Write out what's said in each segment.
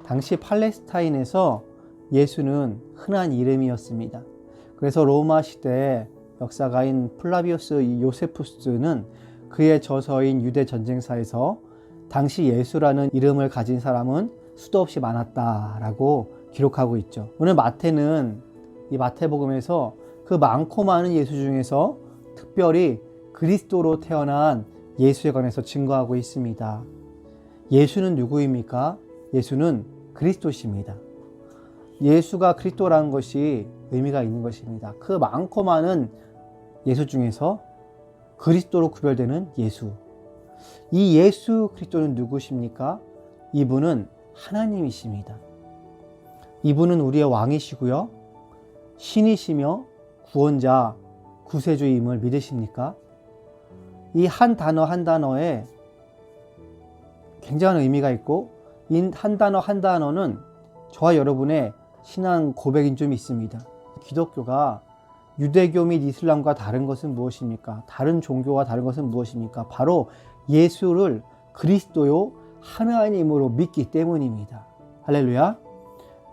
당시 팔레스타인에서 예수는 흔한 이름이었습니다. 그래서 로마 시대 역사가인 플라비우스 요세푸스는 그의 저서인 유대 전쟁사에서 당시 예수라는 이름을 가진 사람은 수도 없이 많았다라고 기록하고 있죠. 오늘 마태는 이 마태복음에서 그 많고 많은 예수 중에서 특별히 그리스도로 태어난 예수에 관해서 증거하고 있습니다. 예수는 누구입니까? 예수는 그리스도십니다. 예수가 그리스도라는 것이 의미가 있는 것입니다. 그 많고 많은 예수 중에서 그리스도로 구별되는 예수. 이 예수 그리스도는 누구십니까? 이분은 하나님이십니다. 이분은 우리의 왕이시고요. 신이시며 구원자, 구세주임을 믿으십니까? 이 한 단어 한 단어에 굉장한 의미가 있고 이 한 단어 한 단어는 저와 여러분의 신앙 고백인 좀 있습니다. 기독교가 유대교 및 이슬람과 다른 것은 무엇입니까? 다른 종교와 다른 것은 무엇입니까? 바로 예수를 그리스도요 하나님으로 믿기 때문입니다. 할렐루야.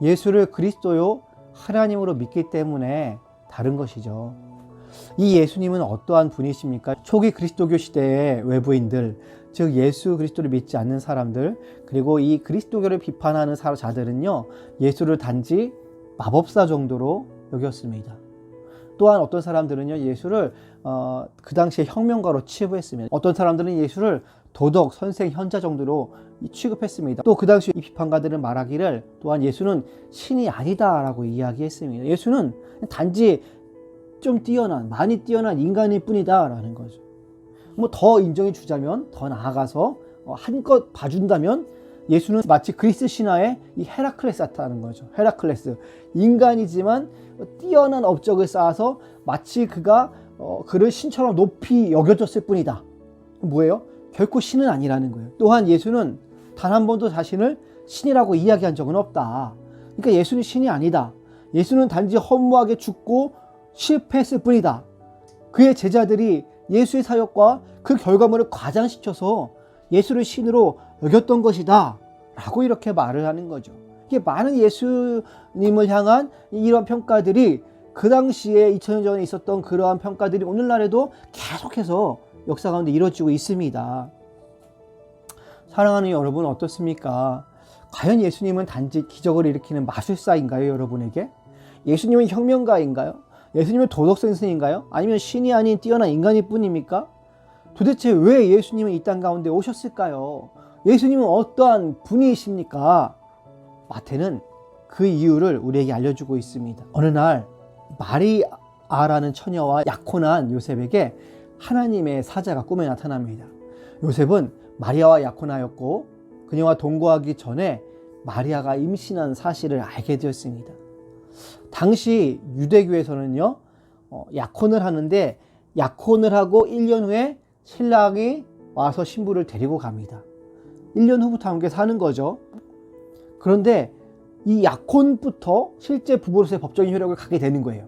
예수를 그리스도요 하나님으로 믿기 때문에 다른 것이죠. 이 예수님은 어떠한 분이십니까? 초기 그리스도교 시대의 외부인들, 즉 예수 그리스도를 믿지 않는 사람들, 그리고 이 그리스도교를 비판하는 자들은요, 예수를 단지 마법사 정도로 여겼습니다. 또한 어떤 사람들은요, 예수를 그 당시에 혁명가로 취급했습니다. 어떤 사람들은 예수를 도덕, 선생, 현자 정도로 취급했습니다. 또 그 당시 이 비판가들은 말하기를 또한 예수는 신이 아니다라고 이야기했습니다. 예수는 단지 좀 뛰어난, 많이 뛰어난 인간일 뿐이다 라는 거죠. 뭐 더 인정해 주자면, 더 나아가서 한껏 봐준다면 예수는 마치 그리스 신화의 이 헤라클레스 같다는 거죠. 헤라클레스, 인간이지만 뛰어난 업적을 쌓아서 마치 그가 그를 신처럼 높이 여겨졌을 뿐이다. 뭐예요? 결코 신은 아니라는 거예요. 또한 예수는 단 한 번도 자신을 신이라고 이야기한 적은 없다. 그러니까 예수는 신이 아니다. 예수는 단지 허무하게 죽고 실패했을 뿐이다. 그의 제자들이 예수의 사역과 그 결과물을 과장시켜서 예수를 신으로 여겼던 것이다 라고 이렇게 말을 하는 거죠. 이게 많은 예수님을 향한 이러한 평가들이 그 당시에 2000년 전에 있었던 그러한 평가들이 오늘날에도 계속해서 역사 가운데 이루어지고 있습니다. 사랑하는 여러분, 어떻습니까? 과연 예수님은 단지 기적을 일으키는 마술사인가요, 여러분에게? 예수님은 혁명가인가요? 예수님은 도덕선생인가요? 아니면 신이 아닌 뛰어난 인간일 뿐입니까? 도대체 왜 예수님은 이 땅 가운데 오셨을까요? 예수님은 어떠한 분이십니까? 마태는 그 이유를 우리에게 알려주고 있습니다. 어느 날 마리아라는 처녀와 약혼한 요셉에게 하나님의 사자가 꿈에 나타납니다. 요셉은 마리아와 약혼하였고 그녀와 동거하기 전에 마리아가 임신한 사실을 알게 되었습니다. 당시 유대교에서는요, 약혼을 하는데 약혼을 하고 1년 후에 신랑이 와서 신부를 데리고 갑니다. 1년 후부터 함께 사는 거죠. 그런데 이 약혼부터 실제 부부로서의 법적인 효력을 갖게 되는 거예요.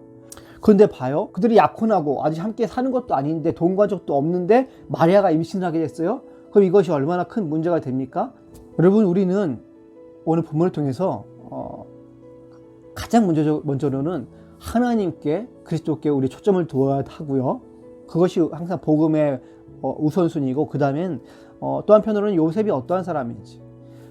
그런데 봐요. 그들이 약혼하고 아직 함께 사는 것도 아닌데 동거한 적도 없는데 마리아가 임신을 하게 됐어요. 그럼 이것이 얼마나 큰 문제가 됩니까? 여러분, 우리는 오늘 본문을 통해서 가장 먼저로는 하나님께, 그리스도께 우리 초점을 두어야 하고요. 그것이 항상 복음의 우선순위고, 그 다음엔 또 한편으로는 요셉이 어떠한 사람인지,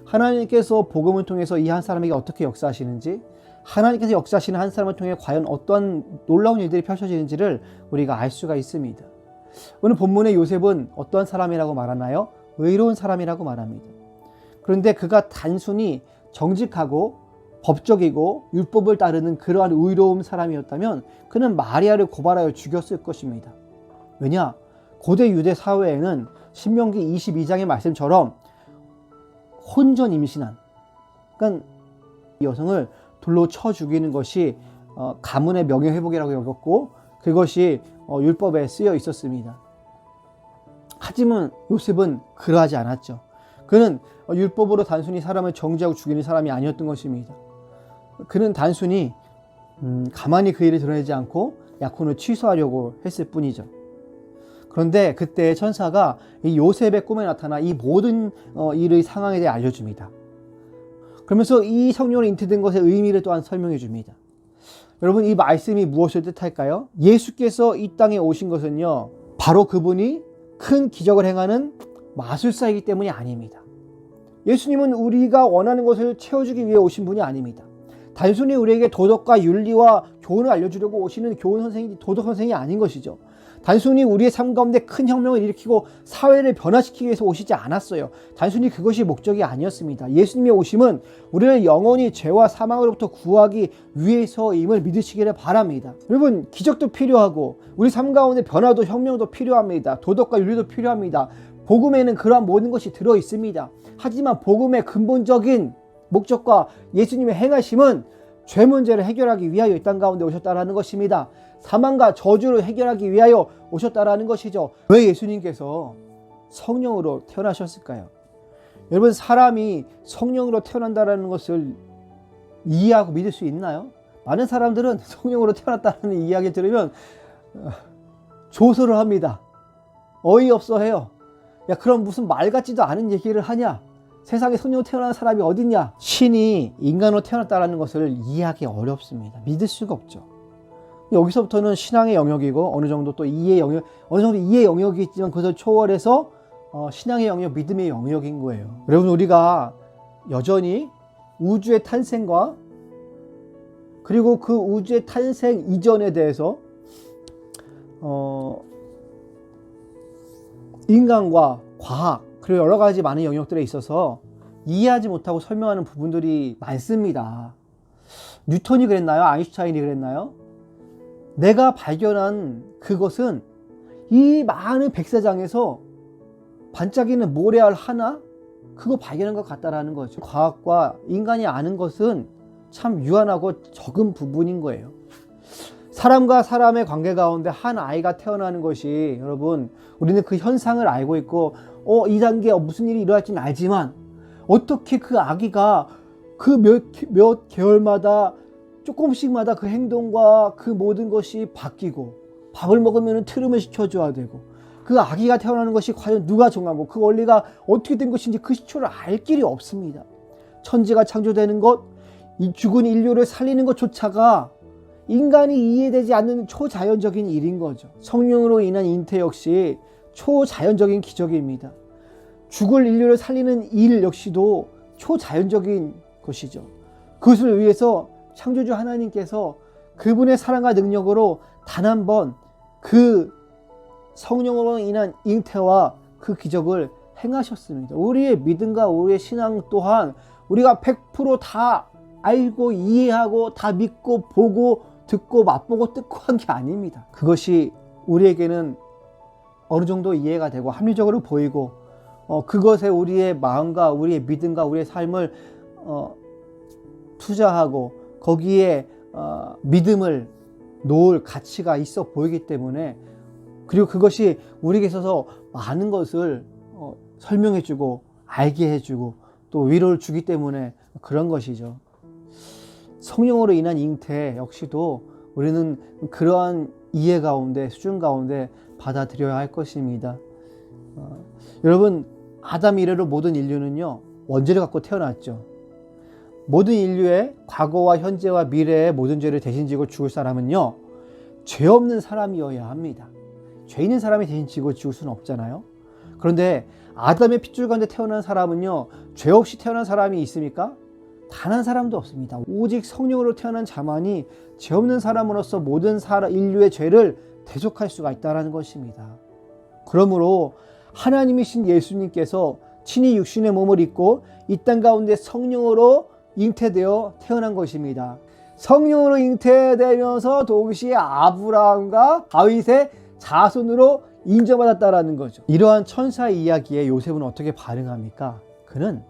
하나님께서 복음을 통해서 이 한 사람에게 어떻게 역사하시는지, 하나님께서 역사하시는 한 사람을 통해 과연 어떤 놀라운 일들이 펼쳐지는지를 우리가 알 수가 있습니다. 오늘 본문의 요셉은 어떠한 사람이라고 말하나요? 의로운 사람이라고 말합니다. 그런데 그가 단순히 정직하고 법적이고 율법을 따르는 그러한 의로운 사람이었다면 그는 마리아를 고발하여 죽였을 것입니다. 왜냐? 고대 유대 사회에는 신명기 22장의 말씀처럼 혼전 임신한, 그러니까 여성을 돌로 쳐 죽이는 것이 가문의 명예회복이라고 여겼고 그것이 율법에 쓰여 있었습니다. 하지만 요셉은 그러하지 않았죠. 그는 율법으로 단순히 사람을 정죄하고 죽이는 사람이 아니었던 것입니다. 그는 단순히 가만히 그 일을 드러내지 않고 약혼을 취소하려고 했을 뿐이죠. 그런데 그때 천사가 이 요셉의 꿈에 나타나 이 모든 일의 상황에 대해 알려줍니다. 그러면서 이 성령으로 잉태된 것의 의미를 또한 설명해 줍니다. 여러분, 이 말씀이 무엇을 뜻할까요? 예수께서 이 땅에 오신 것은요, 바로 그분이 큰 기적을 행하는 마술사이기 때문이 아닙니다. 예수님은 우리가 원하는 것을 채워주기 위해 오신 분이 아닙니다. 단순히 우리에게 도덕과 윤리와 교훈을 알려주려고 오시는 교훈 선생이, 도덕 선생이 아닌 것이죠. 단순히 우리의 삶 가운데 큰 혁명을 일으키고 사회를 변화시키기 위해서 오시지 않았어요. 단순히 그것이 목적이 아니었습니다. 예수님의 오심은 우리를 영원히 죄와 사망으로부터 구하기 위해서임을 믿으시기를 바랍니다. 여러분, 기적도 필요하고 우리 삶 가운데 변화도 혁명도 필요합니다. 도덕과 윤리도 필요합니다. 복음에는 그러한 모든 것이 들어 있습니다. 하지만 복음의 근본적인 목적과 예수님의 행하심은 죄 문제를 해결하기 위하여 이 땅 가운데 오셨다라는 것입니다. 사망과 저주를 해결하기 위하여 오셨다라는 것이죠. 왜 예수님께서 성령으로 태어나셨을까요? 여러분, 사람이 성령으로 태어난다라는 것을 이해하고 믿을 수 있나요? 많은 사람들은 성령으로 태어났다는 이야기 들으면 조소를 합니다. 어이없어 해요. 야, 그럼 무슨 말 같지도 않은 얘기를 하냐? 세상에 성령으로 태어난 사람이 어딨냐? 신이 인간으로 태어났다는 것을 이해하기 어렵습니다. 믿을 수가 없죠. 여기서부터는 신앙의 영역이고 어느 정도 또 이해의 영역, 어느 정도 이해의 영역이 있지만 그것을 초월해서 신앙의 영역, 믿음의 영역인 거예요. 여러분, 우리가 여전히 우주의 탄생과 그리고 그 우주의 탄생 이전에 대해서 인간과 과학 그리고 여러 가지 많은 영역들에 있어서 이해하지 못하고 설명하는 부분들이 많습니다. 뉴턴이 그랬나요? 아인슈타인이 그랬나요? 내가 발견한 그것은 이 많은 백사장에서 반짝이는 모래알 하나? 그거 발견한 것 같다라는 거죠. 과학과 인간이 아는 것은 참 유한하고 적은 부분인 거예요. 사람과 사람의 관계 가운데 한 아이가 태어나는 것이, 여러분, 우리는 그 현상을 알고 있고 이 단계에 무슨 일이 일어날지는 알지만 어떻게 그 아기가 그 몇 개월마다 조금씩마다 그 행동과 그 모든 것이 바뀌고, 밥을 먹으면 트름을 시켜줘야 되고, 그 아기가 태어나는 것이 과연 누가 정하고 그 원리가 어떻게 된 것인지 그 시초를 알 길이 없습니다. 천지가 창조되는 것, 이 죽은 인류를 살리는 것조차가 인간이 이해되지 않는 초자연적인 일인 거죠. 성령으로 인한 잉태 역시 초자연적인 기적입니다. 죽을 인류를 살리는 일 역시도 초자연적인 것이죠. 그것을 위해서 창조주 하나님께서 그분의 사랑과 능력으로 단 한 번 그 성령으로 인한 잉태와 그 기적을 행하셨습니다. 우리의 믿음과 우리의 신앙 또한 우리가 100% 알고 이해하고 다 믿고 보고 듣고 맛보고 뜯고 한 게 아닙니다. 그것이 우리에게는 어느 정도 이해가 되고 합리적으로 보이고 그것에 우리의 마음과 우리의 믿음과 우리의 삶을 투자하고 거기에 믿음을 놓을 가치가 있어 보이기 때문에, 그리고 그것이 우리에게 있어서 많은 것을 설명해주고 알게 해주고 또 위로를 주기 때문에 그런 것이죠. 성령으로 인한 잉태 역시도 우리는 그러한 이해 가운데, 수준 가운데 받아들여야 할 것입니다. 여러분, 아담 이래로 모든 인류는요, 원죄를 갖고 태어났죠. 모든 인류의 과거와 현재와 미래의 모든 죄를 대신 지고 죽을 사람은요, 죄 없는 사람이어야 합니다. 죄 있는 사람이 대신 지고 죽을 수는 없잖아요. 그런데 아담의 핏줄 가운데 태어난 사람은요, 죄 없이 태어난 사람이 있습니까? 단 한 사람도 없습니다. 오직 성령으로 태어난 자만이 죄 없는 사람으로서 모든 인류의 죄를 대속할 수가 있다는 것입니다. 그러므로 하나님이신 예수님께서 친히 육신의 몸을 입고 이 땅 가운데 성령으로 잉태되어 태어난 것입니다. 성령으로 잉태되면서 동시에 아브라함과 다윗의 자손으로 인정받았다라는 거죠. 이러한 천사의 이야기에 요셉은 어떻게 반응합니까? 그는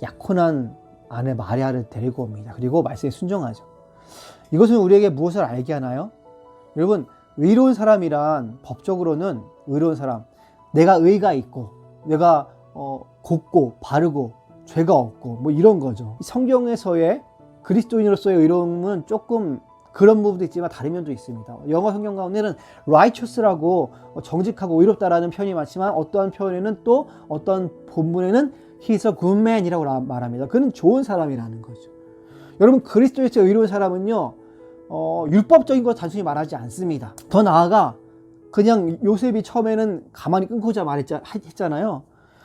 약혼한 아내 마리아를 데리고 옵니다. 그리고 말씀에 순종하죠. 이것은 우리에게 무엇을 알게 하나요? 여러분, 의로운 사람이란 법적으로는 의로운 사람, 내가 의가 있고 내가 곱고 바르고 죄가 없고 뭐 이런 거죠. 성경에서의 그리스도인으로서의 의로움은 조금 그런 부분도 있지만 다른 면도 있습니다. 영어 성경 가운데는 righteous라고 정직하고 의롭다라는 표현이 많지만 어떠한 표현에는 또 어떤 본문에는 He's a good man이라고 말합니다. 그는 좋은 사람이라는 거죠. 여러분, 그리스도에서 의로운 사람은요, 율법적인 걸 단순히 말하지 않습니다. 더 나아가 그냥 요셉이 처음에는 가만히 끊고자 했잖아요.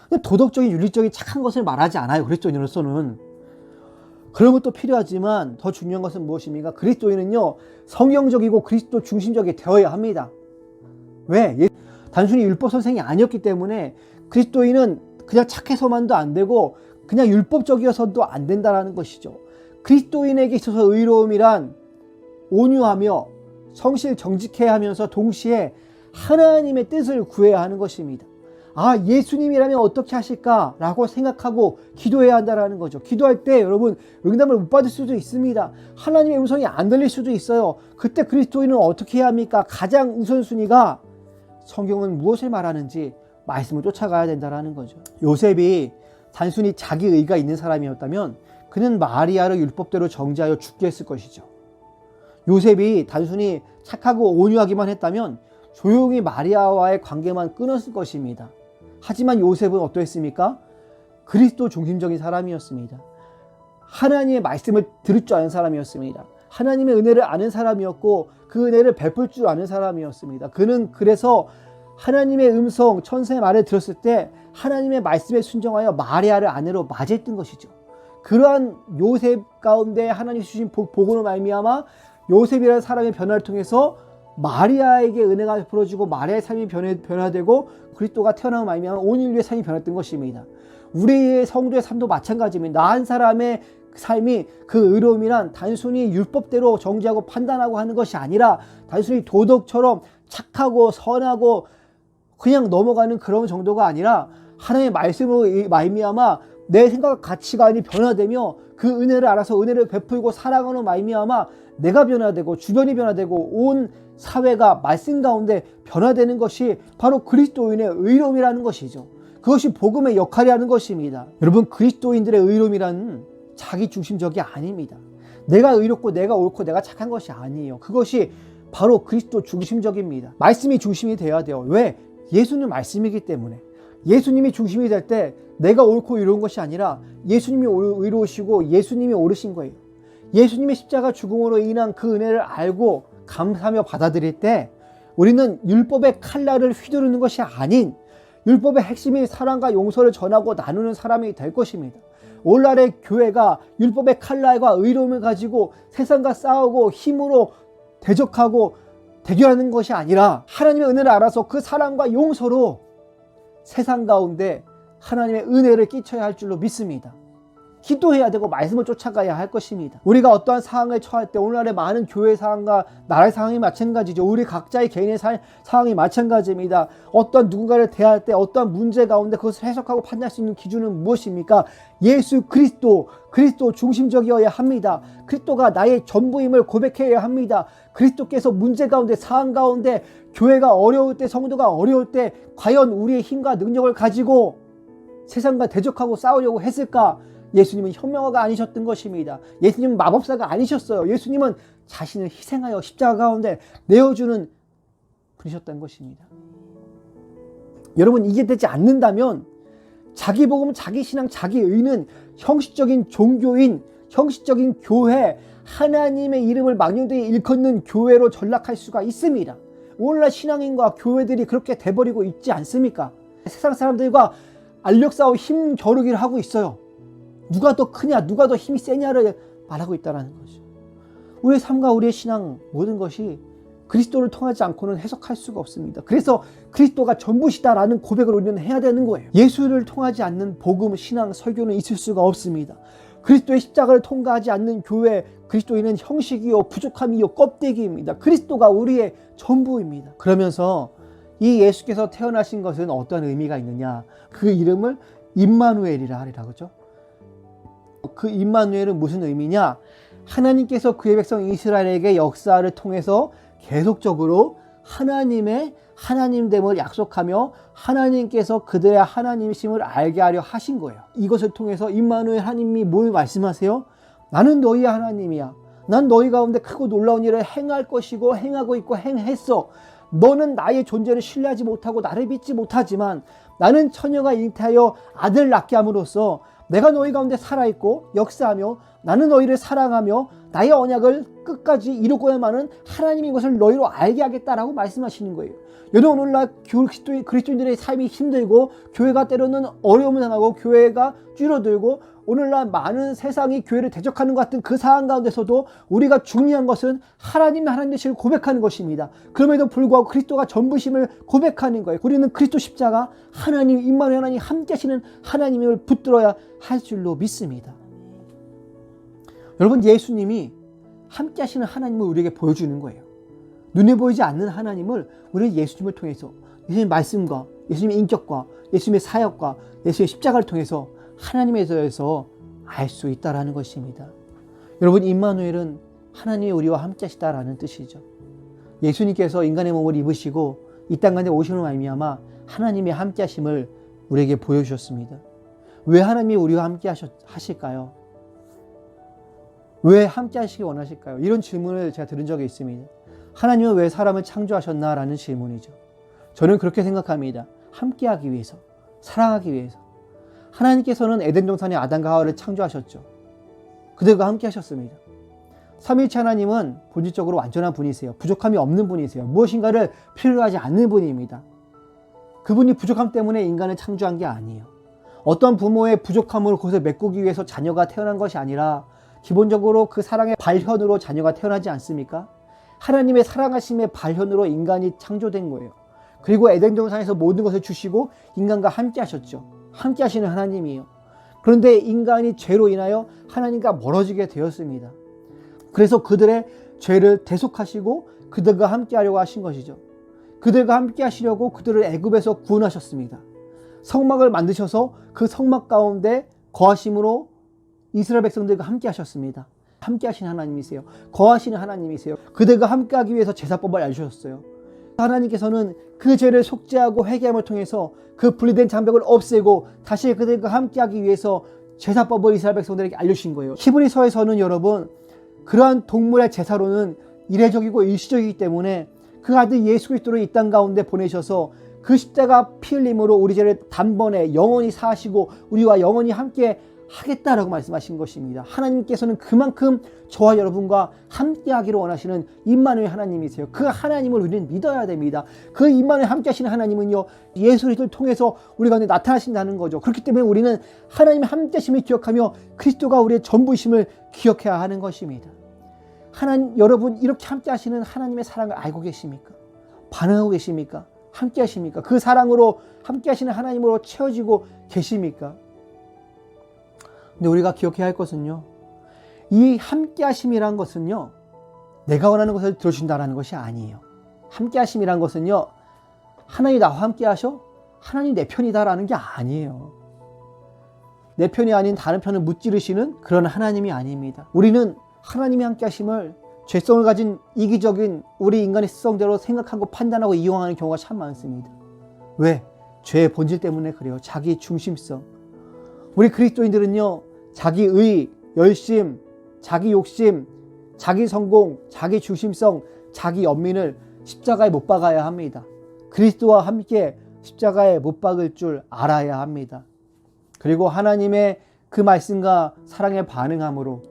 근데 도덕적인 윤리적인 착한 것을 말하지 않아요. 그리스도인으로서는. 그런 것도 필요하지만 더 중요한 것은 무엇입니까? 그리스도인은요, 성경적이고 그리스도 중심적이 되어야 합니다. 왜? 단순히 율법 선생이 아니었기 때문에 그리스도인은 그냥 착해서만도 안 되고 그냥 율법적이어서도 안 된다라는 것이죠. 그리스도인에게 있어서 의로움이란 온유하며 성실 정직해야 하면서 동시에 하나님의 뜻을 구해야 하는 것입니다. 아, 예수님이라면 어떻게 하실까라고 생각하고 기도해야 한다는 거죠. 기도할 때 여러분 응답을 못 받을 수도 있습니다. 하나님의 음성이 안 들릴 수도 있어요. 그때 그리스도인은 어떻게 해야 합니까? 가장 우선순위가 성경은 무엇을 말하는지 말씀을 쫓아가야 된다는 거죠. 요셉이 단순히 자기 의가 있는 사람이었다면 그는 마리아를 율법대로 정죄하여 죽게 했을 것이죠. 요셉이 단순히 착하고 온유하기만 했다면 조용히 마리아와의 관계만 끊었을 것입니다. 하지만 요셉은 어떠했습니까? 그리스도 중심적인 사람이었습니다. 하나님의 말씀을 들을 줄 아는 사람이었습니다. 하나님의 은혜를 아는 사람이었고 그 은혜를 베풀 줄 아는 사람이었습니다. 그는 그래서 하나님의 음성, 천사의 말을 들었을 때 하나님의 말씀에 순종하여 마리아를 아내로 맞이했던 것이죠. 그러한 요셉 가운데 하나님이 주신 복으로 말미암아 요셉이라는 사람의 변화를 통해서 마리아에게 은혜가 베풀어지고 마리아의 삶이 변화되고 그리스도가 태어나고 말미암아 온 인류의 삶이 변했던 것입니다. 우리의 성도의 삶도 마찬가지입니다. 나 한 사람의 삶이 그 의로움이란 단순히 율법대로 정죄하고 판단하고 하는 것이 아니라 단순히 도덕처럼 착하고 선하고 그냥 넘어가는 그런 정도가 아니라 하나님의 말씀으로 말미암아 내 생각 가치관이 변화되며 그 은혜를 알아서 은혜를 베풀고 사랑하는 말미암아 내가 변화되고 주변이 변화되고 온 사회가 말씀 가운데 변화되는 것이 바로 그리스도인의 의로움이라는 것이죠. 그것이 복음의 역할이라는 것입니다. 여러분, 그리스도인들의 의로움이란 자기 중심적이 아닙니다. 내가 의롭고 내가 옳고 내가 착한 것이 아니에요. 그것이 바로 그리스도 중심적입니다. 말씀이 중심이 되어야 돼요. 왜? 예수는 말씀이기 때문에. 예수님이 중심이 될 때 내가 옳고 이로운 것이 아니라 예수님이 의로우시고 예수님이 옳으신 거예요. 예수님의 십자가 죽음으로 인한 그 은혜를 알고 감사하며 받아들일 때 우리는 율법의 칼날을 휘두르는 것이 아닌 율법의 핵심인 사랑과 용서를 전하고 나누는 사람이 될 것입니다. 오늘날의 교회가 율법의 칼날과 의로움을 가지고 세상과 싸우고 힘으로 대적하고 대결하는 것이 아니라 하나님의 은혜를 알아서 그 사랑과 용서로 세상 가운데 하나님의 은혜를 끼쳐야 할 줄로 믿습니다. 기도해야 되고 말씀을 쫓아가야 할 것입니다. 우리가 어떠한 상황에 처할 때 오늘날의 많은 교회 상황과 나라의 상황이 마찬가지죠. 우리 각자의 개인의 상황이 마찬가지입니다. 어떤 누군가를 대할 때 어떠한 문제 가운데 그것을 해석하고 판단할 수 있는 기준은 무엇입니까? 예수 그리스도 중심적이어야 합니다. 그리스도가 나의 전부임을 고백해야 합니다. 그리스도께서 문제 가운데 상황 가운데 교회가 어려울 때 성도가 어려울 때 과연 우리의 힘과 능력을 가지고 세상과 대적하고 싸우려고 했을까? 예수님은 현명화가 아니셨던 것입니다. 예수님은 마법사가 아니셨어요. 예수님은 자신을 희생하여 십자가 가운데 내어주는 분이셨던 것입니다. 여러분, 이게 되지 않는다면 자기 복음, 자기 신앙, 자기 의는 형식적인 종교인, 형식적인 교회, 하나님의 이름을 망령되이 일컫는 교회로 전락할 수가 있습니다. 오늘날 신앙인과 교회들이 그렇게 돼버리고 있지 않습니까? 세상 사람들과 알력싸움 힘 겨루기를 하고 있어요. 누가 더 크냐, 누가 더 힘이 세냐를 말하고 있다는 거죠. 우리의 삶과 우리의 신앙 모든 것이 그리스도를 통하지 않고는 해석할 수가 없습니다. 그래서 그리스도가 전부시다라는 고백을 우리는 해야 되는 거예요. 예수를 통하지 않는 복음, 신앙, 설교는 있을 수가 없습니다. 그리스도의 십자가를 통과하지 않는 교회, 그리스도인은 형식이요, 부족함이요, 껍데기입니다. 그리스도가 우리의 전부입니다. 그러면서 이 예수께서 태어나신 것은 어떤 의미가 있느냐? 그 이름을 임마누엘이라 하리라, 그죠? 그 임마누엘은 무슨 의미냐? 하나님께서 그의 백성 이스라엘에게 역사를 통해서 계속적으로 하나님의 하나님됨을 약속하며 하나님께서 그들의 하나님이심을 알게 하려 하신 거예요. 이것을 통해서 임마누엘 하나님이 뭘 말씀하세요? 나는 너희의 하나님이야. 난 너희 가운데 크고 놀라운 일을 행할 것이고 행하고 있고 행했어. 너는 나의 존재를 신뢰하지 못하고 나를 믿지 못하지만 나는 처녀가 잉태하여 아들을 낳게 함으로써 내가 너희 가운데 살아있고 역사하며 나는 너희를 사랑하며 나의 언약을 끝까지 이루고야만은 하나님이 이것을 너희로 알게 하겠다라고 말씀하시는 거예요. 여러분, 오늘날 그리스도인들의 삶이 힘들고 교회가 때로는 어려움을 당하고 교회가 줄어들고 오늘날 많은 세상이 교회를 대적하는 것 같은 그 상황 가운데서도 우리가 중요한 것은 하나님 되심을 고백하는 것입니다. 그럼에도 불구하고 그리스도가 전부심을 고백하는 거예요. 우리는 그리스도 십자가 하나님, 임마누엘 하나님 함께 하시는 하나님을 붙들어야 할 줄로 믿습니다. 여러분, 예수님이 함께 하시는 하나님을 우리에게 보여주는 거예요. 눈에 보이지 않는 하나님을 우리는 예수님을 통해서, 예수님의 말씀과 예수님의 인격과 예수님의 사역과 예수님의 십자가를 통해서 하나님에 대해서 알 수 있다라는 것입니다. 여러분, 임마누엘은 하나님이 우리와 함께 하시다라는 뜻이죠. 예수님께서 인간의 몸을 입으시고 이 땅 가운데 오시는 말미암아 하나님의 함께 하심을 우리에게 보여주셨습니다. 왜 하나님이 우리와 함께 하실까요? 왜 함께 하시기 원하실까요? 이런 질문을 제가 들은 적이 있습니다. 하나님은 왜 사람을 창조하셨나라는 질문이죠. 저는 그렇게 생각합니다. 함께 하기 위해서, 사랑하기 위해서. 하나님께서는 에덴 동산에 아담과 하와를 창조하셨죠. 그들과 함께 하셨습니다. 삼위일체 하나님은 본질적으로 완전한 분이세요. 부족함이 없는 분이세요. 무엇인가를 필요로 하지 않는 분입니다. 그분이 부족함 때문에 인간을 창조한 게 아니에요. 어떤 부모의 부족함을 그것을 메꾸기 위해서 자녀가 태어난 것이 아니라 기본적으로 그 사랑의 발현으로 자녀가 태어나지 않습니까? 하나님의 사랑하심의 발현으로 인간이 창조된 거예요. 그리고 에덴 동산에서 모든 것을 주시고 인간과 함께 하셨죠. 함께 하시는 하나님이에요. 그런데 인간이 죄로 인하여 하나님과 멀어지게 되었습니다. 그래서 그들의 죄를 대속하시고 그들과 함께 하려고 하신 것이죠. 그들과 함께 하시려고 그들을 애굽에서 구원하셨습니다. 성막을 만드셔서 그 성막 가운데 거하심으로 이스라엘 백성들과 함께 하셨습니다. 함께 하시는 하나님이세요. 거하시는 하나님이세요. 그들과 함께 하기 위해서 제사법을 알려주셨어요. 하나님께서는 그 죄를 속죄하고 회개함을 통해서 그 분리된 장벽을 없애고 다시 그들과 함께 하기 위해서 제사법을 이스라엘 백성들에게 알려주신 거예요. 히브리서에서는 여러분, 그러한 동물의 제사로는 이례적이고 일시적이기 때문에 그 아들 예수 그리스도를 이 땅 가운데 보내셔서 그 십자가 피 흘림으로 우리 죄를 단번에 영원히 사하시고 우리와 영원히 함께 하겠다라고 말씀하신 것입니다. 하나님께서는 그만큼 저와 여러분과 함께 하기를 원하시는 임마누엘 하나님이세요. 그 하나님을 우리는 믿어야 됩니다. 그 임마누엘 함께 하시는 하나님은요, 예수 그리스도를 통해서 우리 가운데 나타나신다는 거죠. 그렇기 때문에 우리는 하나님의 함께 하심을 기억하며 그리스도가 우리의 전부이심을 기억해야 하는 것입니다. 여러분, 이렇게 함께 하시는 하나님의 사랑을 알고 계십니까? 반응하고 계십니까? 함께 하십니까? 그 사랑으로 함께 하시는 하나님으로 채워지고 계십니까? 근데 우리가 기억해야 할 것은요, 이 함께 하심이란 것은요, 내가 원하는 것을 들어준다라는 것이 아니에요. 함께 하심이란 것은요, 하나님이 나와 함께 하셔? 하나님 내 편이다라는 게 아니에요. 내 편이 아닌 다른 편을 무찌르시는 그런 하나님이 아닙니다. 우리는 하나님이 함께 하심을 죄성을 가진 이기적인 우리 인간의 습성대로 생각하고 판단하고 이용하는 경우가 참 많습니다. 왜? 죄의 본질 때문에 그래요. 자기 중심성. 우리 그리스도인들은요, 자기 의, 열심, 자기 욕심, 자기 성공, 자기 중심성, 자기 연민을 십자가에 못 박아야 합니다. 그리스도와 함께 십자가에 못 박을 줄 알아야 합니다. 그리고 하나님의 그 말씀과 사랑에 반응함으로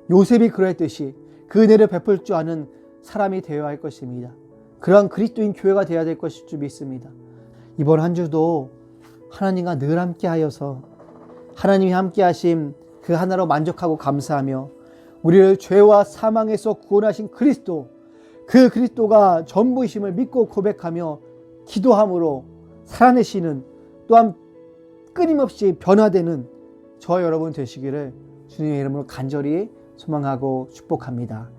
요셉이 그랬듯이 그 은혜를 베풀 줄 아는 사람이 되어야 할 것입니다. 그러한 그리스도인 교회가 되어야 될 것일 줄 믿습니다. 이번 한 주도 하나님과 늘 함께 하여서 하나님이 함께 하심 그 하나로 만족하고 감사하며 우리를 죄와 사망에서 구원하신 그리스도, 그 그리스도가 전부이심을 믿고 고백하며 기도함으로 살아내시는, 또한 끊임없이 변화되는 저와 여러분 되시기를 주님의 이름으로 간절히 소망하고 축복합니다.